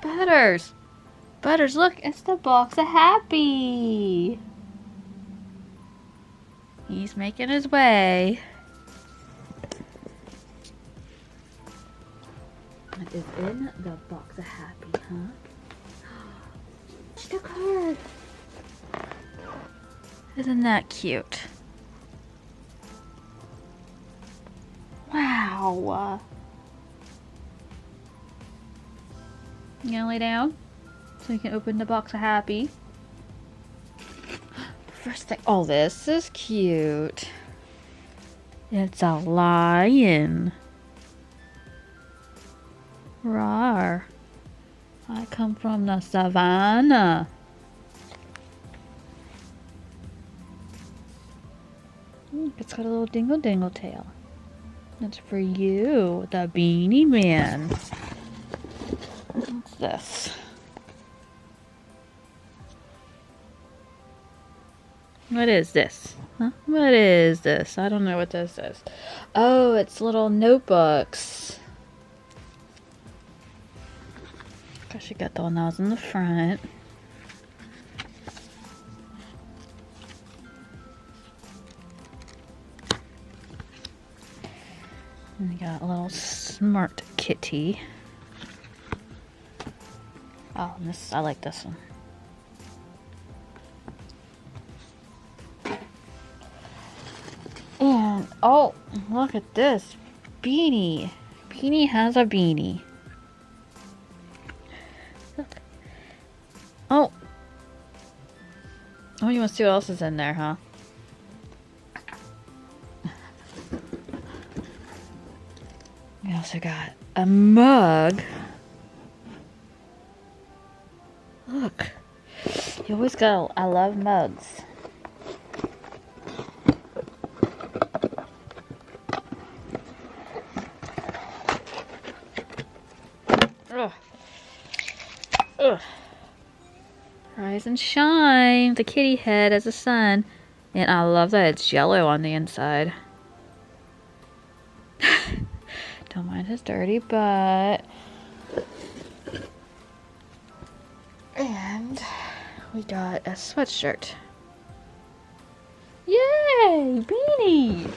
Butters! Butters, look, it's the box of Happy! He's making his way. What is in the box of Happy, huh? The card! Isn't that cute? Wow! You gonna lay down so you can open the box of Happy? First thing, oh, this is cute. It's a lion. Rawr. I come from the savannah. It's got a little dingle dingle tail. That's for you, the Beanie Man. What's this? What is this? Huh? What is this? I don't know what this is. Oh, it's little notebooks. Gosh, you got the nails in the front. And you got a little smart kitty. Oh, this, I like this one. And, oh, look at this. Beanie. Beanie has a beanie. Look. Oh. Oh, you want to see what else is in there, huh? We also got a mug. Look. You always go, I love mugs. Ugh. Ugh. Rise and shine. The kitty head as a sun. And I love that it's yellow on the inside. Don't mind his dirty butt. And we got a sweatshirt. Yay! Beanie!